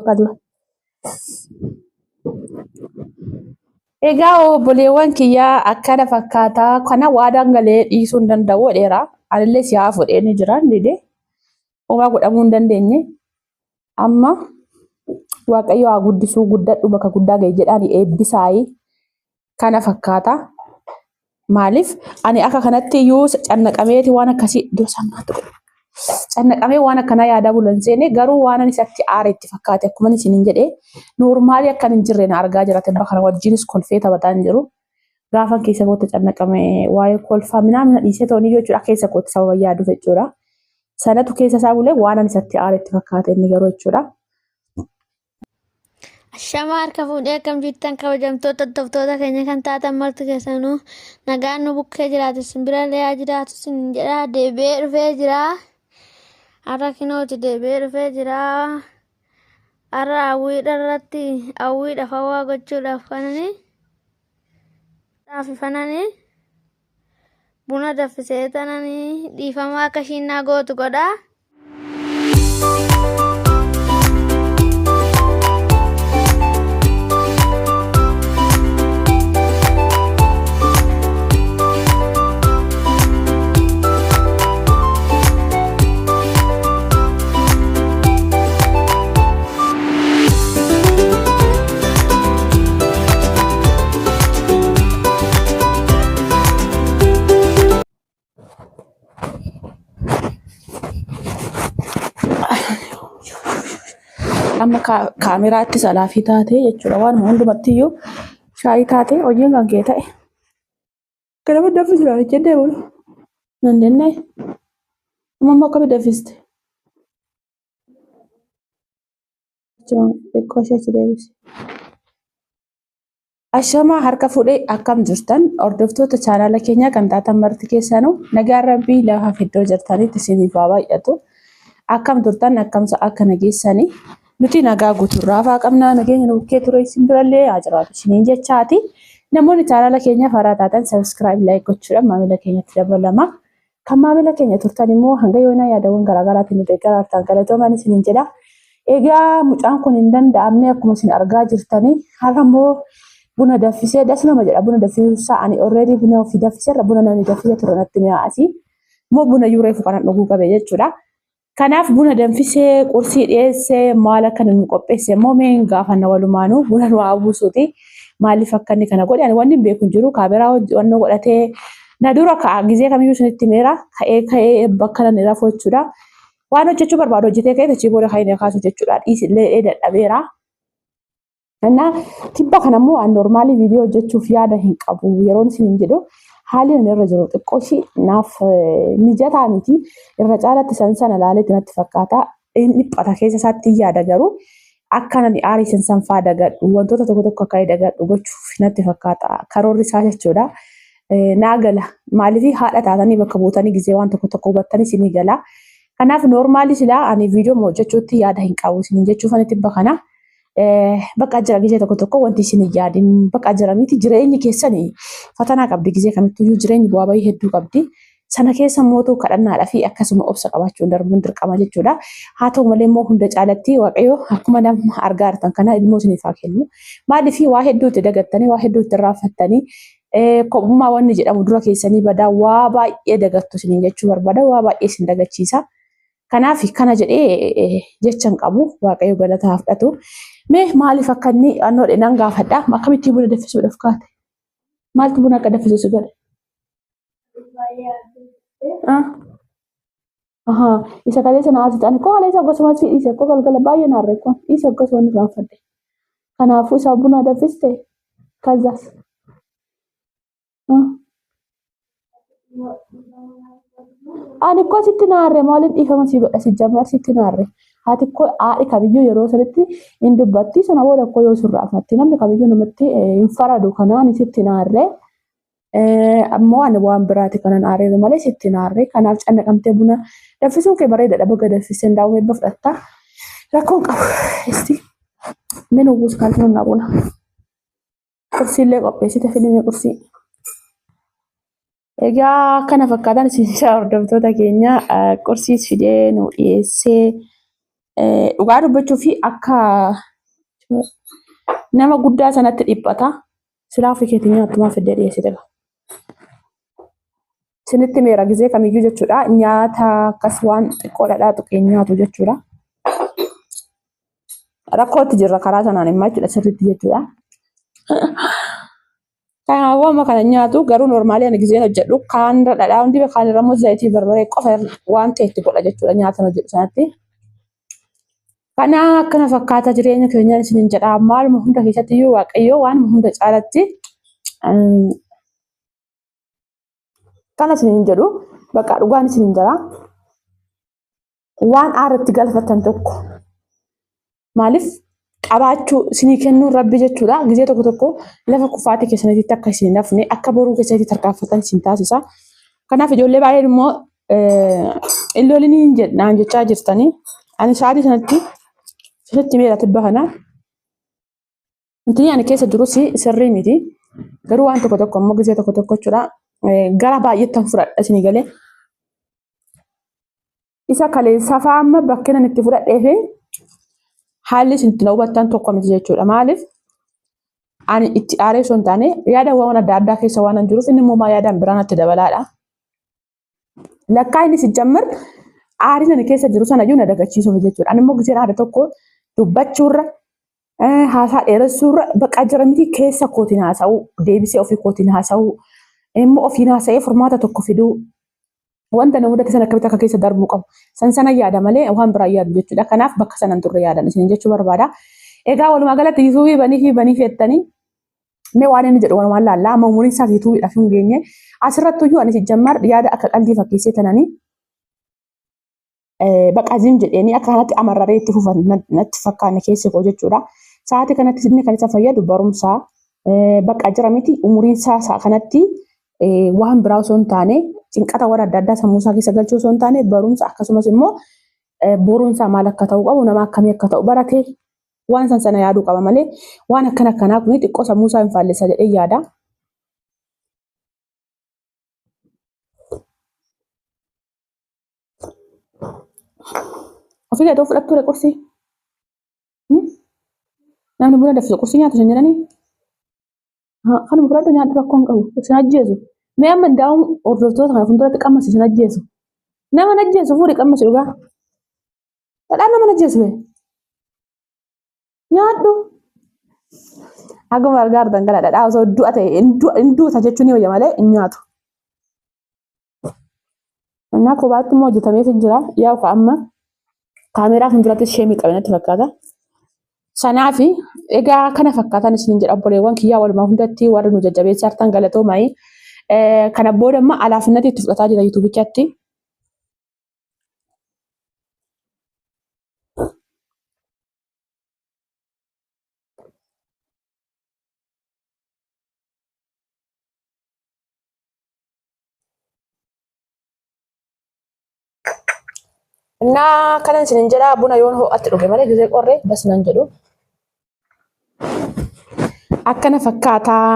kadua. Egaa obboleewwan kiyyaa akkana fakkaataa kana waadaan galee dhiisuu hin danda'u jedheera. Anillee si haa fuudhee ni jira dide homaa godhamuu hin dandeenye. Amma Waaqayyo haa guddisuu guddadhu bakka guddaa ga'e jedhaani eebbisaayi kana fakkaata. Maaliif ani akka kanatti iyyuu cannaqameeti waan akkasii dosammaatti godhu. Cannaqamee waan akkanaa yaada bulan seene garuu waan ani isatti aareetti fakkaate akkuma isiniin jedhee noormaalii akkan hin jirre na argaa jiraate bakka wajjinis kolfee taphataa hin jiru. Gaafa keessa kootti cannaqamee waa'ee kolfaa mina dhiisee toonii jechuudha keessa kootti sababa yaaduuf jechuudha. Sanatu keessa isaa bulee waan ani isatti aareetti fakkaate inni garuu jechuudha. Shama harka fuudhee akkam jirtan kabajamtoota hordoftoota keenya kan taatan marti keessanuu nagaan nu bukkee jiraatu simbira leeyaa jiraatu sin jedha deebi'ee dhufee jira. Har'a kinooti deebi'ee dhufee jira. Har'a hawwiidha irratti hawwiidha fawwaa gochuudhaaf fananii buna daffisee tananii dhiifamaa akka shinnaa gootu godha. Amma kaameraatti salaafii taatee jechuudha waan hundumatti iyyuu shaayii taatee hojiin kan kee ta'e. Kana bada daffisuu jennee bulu. Nandenne amma akka bada daffiste. Xiqqoo ishee deebise. Ashamaa harka fuudhee akkam jirtan hordoftoota chaanaala keenyaa kan taatan marti keessanuu nagaan rabbii lafa iddoo jirtanitti isiniif haa baay'atu. Akkam turtan akkamsa akka nageessanii. Nuti nagaa guuturraa faa qabnaa nageenya nu bukkee ture isin birallee haa jiraatu isiniin jechaati. Namoonni chaanaala keenya faaraa taatan sabiskiraayib laayik gochuudhaan maamila keenyatti dabalama. Kan maamila keenya turtan immoo hanga yoona yaadawwan garaagaraatiin nu deeggarartan galatoomaa isiniin jedha. Egaa mucaan kun hin danda'amne akkuma isin argaa jirtanii har'a immoo buna daffisee dasnama jedha buna daffisuusaa ani already buna ofii daffiseerra buna namni daffisee ture natti mi'aasi. Immoo buna yuureefu kanan dhuguu qabe jechuudha. Kanaaf buna danfisee qursii dhiyeessee maal akka nu qopheesse immoo mee gaafanna walumaanuu buna nu haa buusuuti. Maaliif akka inni kana godhe ani wanni hin beeku hin jiru kaameraa wannoo godhatee na dura ka'a gizee kamiyyuu isinitti meera ka'ee bakka nan rafu jechuudha. Waan hojjechuu barbaadu hojjetee ka'ee tachii booda kan inni kaasu jechuudha dhiisillee dadhabeera. Innaa tibba kanammoo waan noormaalii viidiyoo hojjechuuf yaada hin qabu yeroon isin hin jedhu. Haalli inni irra jiru xiqqooshi naaf mijataa miti irra caalatti sana ilaaleetti natti fakkaata inni dhiphata keessa isaatti yaada garuu akka namni aarii sanfaa dagadhu wantoota tokko tokko akka dagadhu gochuuf natti fakkaata karoorri isaa jechuudha. Naagala maaliif haadha taatanii bakka buutanii gizee waan tokko tokko hubattanii isinii gala. Kanaaf noormaalii silaa ani viidiyoo hojjechuutti yaada hin qabu isin jechuuf ani tibba kana. Bakka jira gizee tokko tokko wanti isin yaadin bakka jira miti jireenyi keessanii fatanaa qabdi gizee kamittuu jireenyi bu'aa bahii hedduu qabdi. Sana keessa mootuu kadhannaadhaa fi akkasuma obsa qabaachuun darbuun dirqama jechuudha. Haa ta'u malee immoo hunda caalatti waaqayyo akkuma nama argaa jirtan kana ilmoo isiniif haa kennu. Maaliif waa hedduutti dagattanii waa hedduutti irraanfattanii kophummaa wanni jedhamu dura keessanii badaa waa baay'ee dagattu isiniin jechuu barbaada waa baay'ee isin dagachiisa. Kanaaf kana jedhee jechan qabu waaqayyo galataa fudhatu. Mee maaliif akka inni annoodhe nan gaafadha akkamitti buna daffisuudhaaf kaate? Maaltu buna akka daffisuus godhe? Isa kaleessa na aarsitan koo kaleessa akkasumas dhiise koo galgala baay'ee naarre kun dhiise akkasuma ni raanfadhe. Kanaafuu isa buna daffiste kazas. Ani koo sitti naarre maaliif dhiifama si godha si jammar sitti naarre. Haati koo haadhi kamiyyuu yeroo sanitti hin dubbatti sana booda koo yoo surraafatti namni kamiyyuu namatti hin faradu kanaan sitti naarre. Ammoo ani waan biraati kanan aareeru malee sitti naarre kanaaf cannaqamtee buna daffisuun kee bareedaadha baga daffisee daawwee eebba fudhatta rakkoon qabu isti min uwwis kaaltuun na buna qursiillee qopheessite filimee qursii. Egaa kana fakkaatan isin hordoftoota keenya qursiis fidee nu dhiyeessee dhugaa dubbachuu fi akka nama guddaa sanatti dhiphata silaa ofii keetii nyaatumaa fiddee dhiyeessite qaba. Sinitti meera gizee kamiyyuu jechuudha nyaata akkas waan xiqqoo dhadhaa tuqee nyaatu jechuudha. Rakkootti jirra karaa sanaan immoo jechuudha sirriitti jechuudha. Kanaafuu amma kana nyaatu garuu normaalii ani gizeen hojjedhu kaanirra dhadhaa hundi kaanirra immoo zayitii barbaree qofa waan ta'e itti godha jechuudha nyaata hojjedhu sanatti. Kana akkana fakkaata jireenya keenyaan isiniin jedha maaluma hunda keessatti iyyuu waaqayyoo waan hunda caalatti kana isiniin jedhu bakka dhugaan isiniin jira waan aarratti galfattan tokko maaliif qabaachuu isinii kennuu rabbi jechuudha gizee tokko tokko lafa kufaatii keessanitti akka isin nafne akka boruu keessatti tarkaanfatan isin taasisa. Kanaaf ijoollee baay'een immoo illooliniin jedhaan jechaa jirtanii ani sa'aatii sanatti sirriitti meera tibba kana wanti ani keessa jirus sirrii miti garuu waan tokko tokko immoo gizee tokko tokko jechuudha gara baay'eettan fudhadha isinii galee isa kaleessa fa'aa amma bakkeen itti fudhadhee fi haalli isin itti na hubattan tokko miti jechuudha maaliif ani itti aaree osoo hin taane yaada waan adda addaa keessa waan jiruuf inni immoo yaadaan biraan itti dabalaadha. Lakkaa inni si jammar aarii ani keessa jiru sana iyyuu na dagachiisuuf jechuudha. Ani immoo gizeen aada tokko dubbachuurra haasaa dheeressuurra bakka jira miti keessa kootiin haasa'u deebisee ofii kootiin haasa'u immoo ofiin haasa'ee furmaata tokko fiduu wanta nama mudate sana akkamitti akka keessa darbuu qabu sana yaada malee waan biraa yaadu jechuudha. Kanaaf bakka sanan turre yaadan isin jechuu barbaada. Egaa walumaa galatti yuutuubii banii feettanii mee waan inni jedhu walumaan laallaa amma umuriin isaa yuutuubiidhaaf hin geenye asirratti iyyuu ani jammar yaada akka qalbii fakkeessee tananii bakka azim jedheenii akka kanatti amarraree itti fufan natti fakkaanne keessi koo jechuudha. Sa'aatii kanatti inni kan isa fayyadu barumsaa bakka jira miti umuriin isaa kanatti waan biraa osoo hin taane cinqata waan adda addaa sammuu isaa keessa galchuu osoo hin taane barumsa akkasumas immoo boruun isaa maal akka ta'u qabu nama akkamii akka ta'u baratee waan sana yaaduu qaba malee waan akkanaa kun xiqqoo sammuu isaa hin faallessa jedhee yaada. Ofii keetii fudhattuu dha qursii. Namni buna danfisu qursii nyaatu hin jedhanii. Kan fudhadhu nyaatu rakkoo hin qabu. Isin ajjeesu. Mee amma daa'uun hordoftoota kana fuulduratti qammasi isin ajjeesu. Nama ajjeesu fuudhi qammasi dhugaa. Dhadhaan nama ajjeesu bee. Nyaadhu. Akkuma argaa jirtan kana dhadhaa osoo du'a ta'e hin duuta jechuun ni wayya malee hin nyaatu. Innaa kophaatti immoo hojjetameef hin jira. Yaa ufa amma kaameeraa fuulduratti ishee miidhame natti fakkaata. Sanaafi egaa kana fakkaatan isin jedha obboleewwan kiyyaa walumaa hundatti warri nu jajjabeessaa jirtan galatoomaa. Kana booda amma alaafinatti itti fudhataa jira yuutuubichatti. Innaa kanan isin jedha buna yoon ho'atti dhuge malee gizee qorree basinan jedhu. Akkana fakkaataa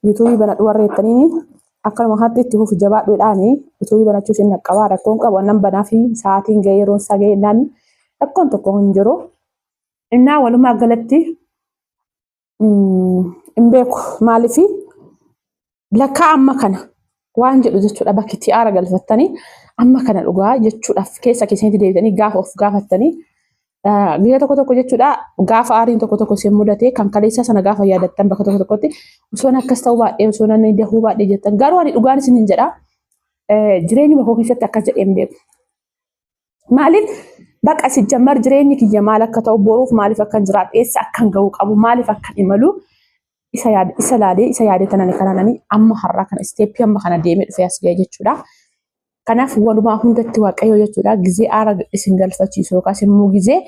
yuutuubii banadhu warreettanii akkanuma haatti itti fufu jabaadhuudhaani yuutuubii banachuuf hin naqqabaa rakkoon qabu annan banaa fi sa'aatiin ga'ee yeroon isaa ga'ee naan rakkoon tokko hin jiru. Innaa walumaa galatti hin beeku maaliif lakkaa amma kana waan jedhu jechuudha bakki itti aara galfattanii amma kana dhugaa jechuudhaaf keessa keessanitti deebitanii gaafa of gaafattanii guyyaa tokko tokko jechuudha gaafa aariin tokko tokko si mudate kan kaleessa sana gaafa yaadattan bakka tokko tokkotti osoon akkas ta'uu baadhee osoon inni dahuu baadhee jettan garuu ani dhugaan isin hin jedha jireenyi bakoo keessatti akkas jedhee hin beeku. Maaliif bakka si jammar jireenyi kiyya maal akka ta'u boruuf maaliif akkan jiraadhu eessa akkan ga'uu qabu maaliif akkan imalu isa yaadee tanani kananani amma har'aa kana isteeppii amma kana deemee dhufee as ga'e jechuudha. Kanaaf walumaa hundatti waaqayyoo jechuudha gizee aara isin galfachiisu yookaas immoo gizee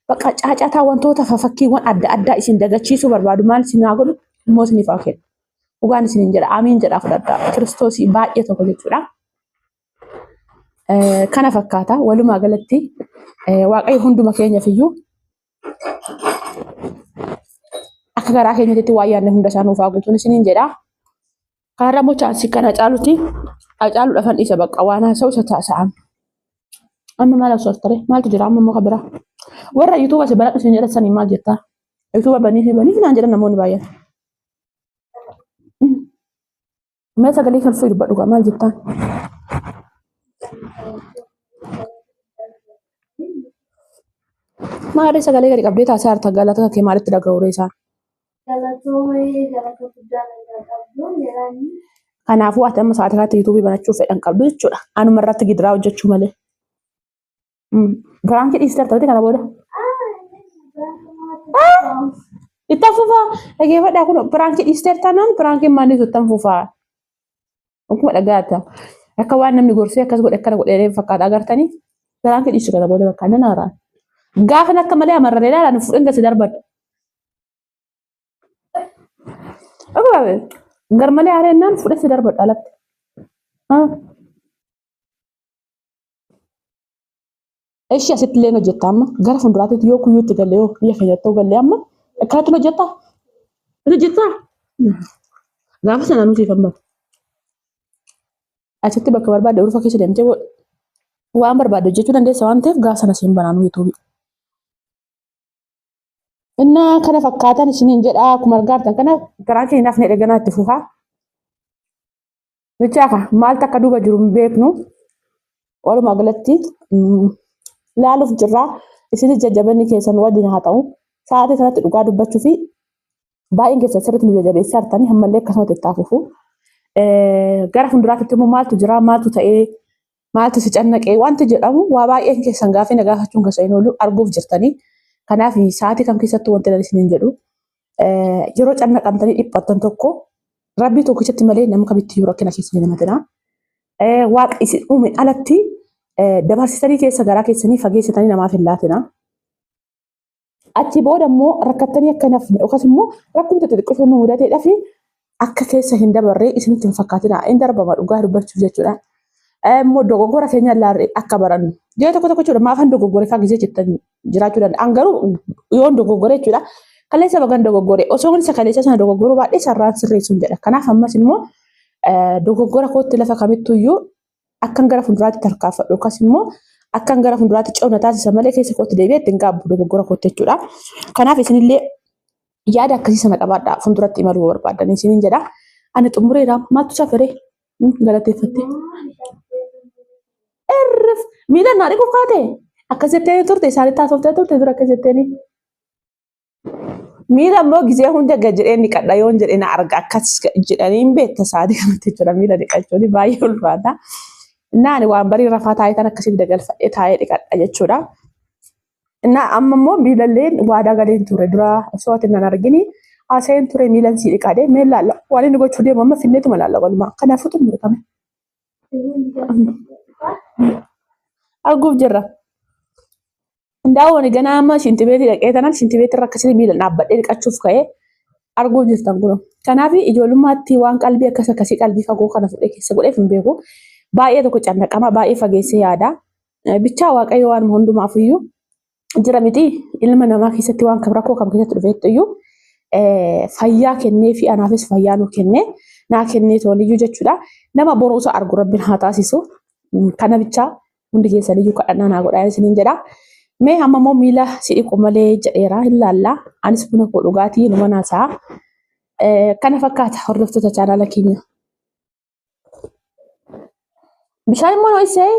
bakka caacataa wantoota fakkiiwwan adda addaa isin dagachiisuu barbaadu maal isin haa godhu immoo isiniif haa kennu. Dhugaan isin jedha amiin jedhaa fudhadhaa kiristoosii baay'ee tokko jechuudha. Kana fakkaata walumaa galatti waaqayyo hunduma keenyaaf iyyuu akka garaa keenyatti waa yaadne hunda isaa nuuf haa guutuun isiniin jedha. Kaarraa immoo chaansii kana caalutti caaluudhaaf isa bakka waan haasa'u isa taasa'an. Amma maal haasa'u ture maaltu jira amma muka biraa. Warra YouTube si baradhu isin jedhan maal jettaa? YouTube banii naan jedhan namoonni baay'een. Mee sagalee kan fayyadu badhugaa maal jettaan? Maali sagalee gadi qabdee taasisa harta galata kee maalitti dhaga'uure isaan? Kanaafuu ati amma sa'aatii kanatti YouTube banachuuf fedhan qabdu jechuudha. Anuma irratti gidiraa hojjechuu malee. Biraankii dhiisiteerta ta'uuti kana booda. Itti fufaa dhageeffadhaa kun biraankii dhiisiteerta naan biraankiin maaliif itti fufaa? Akkuma dhagaata. Akka waan namni gorsee akkas godhe akkana godhee fakkaata agartanii biraankii dhiisu kana booda bakka inni naaraan. Gaafa akka malee amarree ilaalan fuudhin gasi darbadha. Akkuma garmalee areennaan fuudhin si darbadha alatti. Eshi asitti illee hojjetta amma gara fuulduraatti yoo kuyyuutti galee yoo biyya keenyatti galee amma akkanatti hojjetta. Hojjetta. Gaafa sana nuti fammata. Asitti bakka barbaadde dhufa keessa deemtee waan barbaadde hojjechuu dandeessa waan ta'eef gaafa sana siin banaanu YouTube. Innaa kana fakkaatan isiniin jedhaa akkuma argaartan kana garaa keenyaaf ni eeganaa itti fufaa. Bichaaka maaltu akka duuba jiru hin beeknu. Walumaa galatti ilaaluuf jirraa isinis jajjabanni keessan waliin haa ta'u sa'aatii kanatti dhugaa dubbachuu fi baay'een keessan sirriitti nu jajjabeessaa jirtanii ammallee akkasumatti itti hafuufu. Gara fuulduraatti immoo maaltu jira maaltu ta'ee maaltu si cannaqee wanti jedhamu waa baay'een keessan gaafii na gaafachuun keessa hin oolu arguuf jirtanii. Kanaaf sa'aatii kam keessatti wanti dhala isiniin jedhu yeroo cannaqamtanii dhiphattan tokko rabbii tokkichatti malee nama kamitti yoo rakkina keessa hin namatina. Waaqa isin uume alatti dabarsitanii keessa garaa keessanii fageessitanii namaaf hin laatina. Achi booda immoo rakkattanii akka nafne yookaas immoo rakkumti xixiqqoo nu mudateedhaa fi akka keessa hin dabarree isinitti hin fakkaatina. Hin darbama dhugaa dubbachuuf jechuudha. Immoo dogoggora keenya ilaallee akka barannu. Yoo tokko jechuudha maafan dogoggoree fa'aa gisee jettan jiraachuu danda'a. Garuu yoon dogoggoree jechuudha. Kaleessa bagan dogoggoree osoo isa kaleessa sana dogoggoruu baadhee sarraan sirreessuun jedha. Kanaaf ammas immoo dogoggora kootti lafa kamittuyyuu akkan gara fuulduraatti tarkaanfadhu yookaas immoo akkan gara fuulduraatti cawna taasisa malee keessa kootti deebi'ee ittiin gaabbu dogoggora kootti jechuudha. Kanaaf isinillee yaada akkasii sana qabaadhaa fuulduratti imaluu barbaadan isiniin jedha. Ani xumureedhaan maaltu safaree galateeffattee. Miidhaan naa dhiquuf kaate akkasitti turte isaanitti haasoftee turte dura akkasitti miidha immoo gisee hunda gad jedhee ni qadha yoon jedhee na arga akkas jedhanii hin beekta sa'aatii kanatti jechuudha miidha dhiqachuun baay'ee ulfaata. Naani waan barii rafaa taa'ee kan akkasitti dagalfadhee taa'ee dhiqadha jechuudha. Naa amma immoo miilalleen waadaa galeen ture dura osoo ati nan argini haasa'een ture miilan sii dhiqaadhee mee laalla waan inni gochuu deemu amma finneetuma laalla walumaa kanaafuu xumure qaba. Arguuf jirra. Daawwani ganama shintibeetii dhaqee tanan shintibeetii irra akkasii miila dhaabbadhee dhiqachuuf ka'ee arguuf jirtan kun. Kanaaf ijoollummaatti waan qalbii akkasii qalbii fagoo kana fudhee keessa godheef hin beeku. Baay'ee tokko cannaqama baay'ee fageessee yaada. Bichaa waaqayyo waan hundumaaf iyyuu jira miti ilma namaa keessatti waan rakkoo kam keessatti dhufeetti iyyuu fayyaa kennee fi anaafis fayyaa nu kennee naa kennee tooniyyuu jechuudha. Nama boruusa argu rabbiin haa taasisu. Kana bichaa hundi keessaniyyuu kadhannaa naa godhaa isiniin jedha. Mee amma immoo miila si dhiqu malee jedheera hin laalla. Anis buna koo dhugaatii numa naasaa. Kana fakkaata hordoftoota chaanaala keenya. Bishaan immoo ho'isee.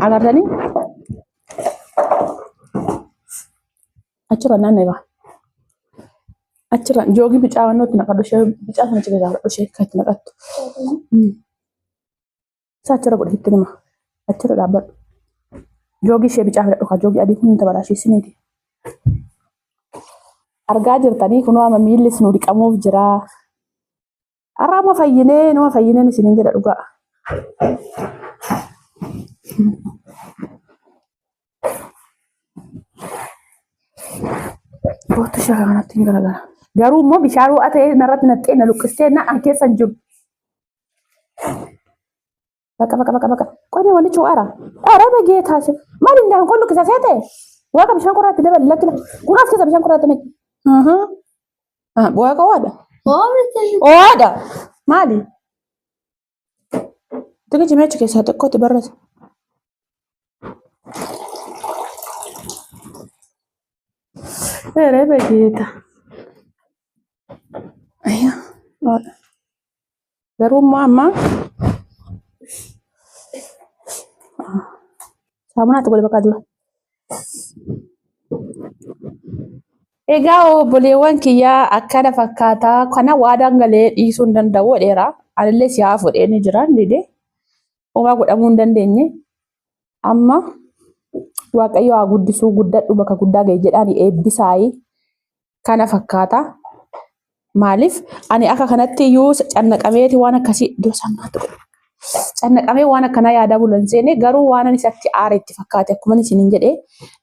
Agartanii? Achirra naannoo egaa. Achirra joogii bicaa waan nuti naqadhu ishee bicaa sana cina gaafadhu ishee kan itti naqattu. Isa achirra godhetti nima. Achirra dhaabbadhu. Joogii ishee bicaa fudhadhu kan joogii adii kun tabaraasheessineeti. Argaa jirtanii kunoo amma miilli nu dhiqamuuf jira. Har'a amma fayyinee nama fayyineen isiniin jedha dhugaa. Boota shaakala kanatti hin garagara. Garuu immoo bishaan ho'a ta'ee narratti naqxee na luqqistee na an keessa hin jiru. Baqa. Qonni waliin cu'aara. Dhaara bagee taasise. Maali hin qonni luqqisa seete? Waaqa bishaan qoraatti dabali lakkila. Kunaaf keessa bishaan qoraatti naqi. Waaqa waadha. Oda. Mali. Tuh cuma cek satu kok tiba ras. Begitu. Ayo. Baru mama. Sama na boleh bakal dulu. Egaa obboleewwan kiyyaa akkana fakkaataa kana waadaan galee dhiisuu hin danda'u jedheera. Anillee si'aa fudhee ni jira dide. Homaa godhamuu hin dandeenye. Amma Waaqayyo haa guddisuu guddadhu bakka guddaa ga'e jedhaan eebbisaayi. Kana fakkaata. Maaliif ani akka kanatti iyyuu cannaqameeti waan akkasii iddoo sammaatti godhu. Cannaqamee waan akkana yaada bulan seene garuu waan ani isatti aareetti fakkaate akkuma isiniin jedhee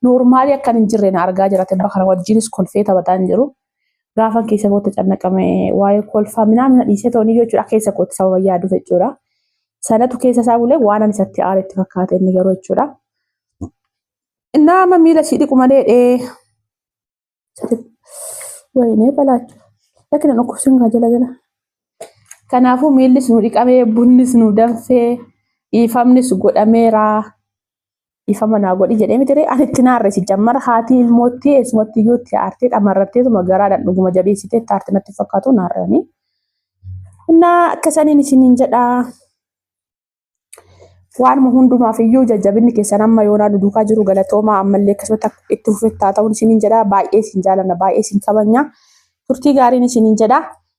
noormaalii akkan hin jirre na argaa jira tabba kana wajjinis kolfee taphataa hin jiru. Gaafa keessa kootti cannaqamee waa'ee kolfaa minaa dhiisee ta'uu iyyuu jechuudha keessa kootti sababa yaaduuf jechuudha. Sanatu keessa isaa bulee waan ani isatti aareetti fakkaate inni garuu jechuudha. Nama miila si dhiqu malee wayinee balaacha. Lakin an dhukkubsin gaa jala. Kanaafuu miillis nu dhiqamee bunnis nu danfee dhiifamnis godhameera. Dhiifama naa godhi jedhee miti ani itti naarre si jammara haati ilmootti eesumatti iyyuu itti aartee dhamarratteetuma garaadhaan dhuguma jabeessitee itti aarte natti fakkaatu naarranii. Innaa akkasaniin isiniin jedhaa. Waanuma hundumaaf iyyuu jajjabinni keessan amma yoonaa nu duukaa jiru galatoomaa ammallee akkasumatti itti fufettaa ta'uun isiniin jedhaa baay'ee isin jaalanna baay'ee isin kabajna turtii gaariin isiniin jedhaa.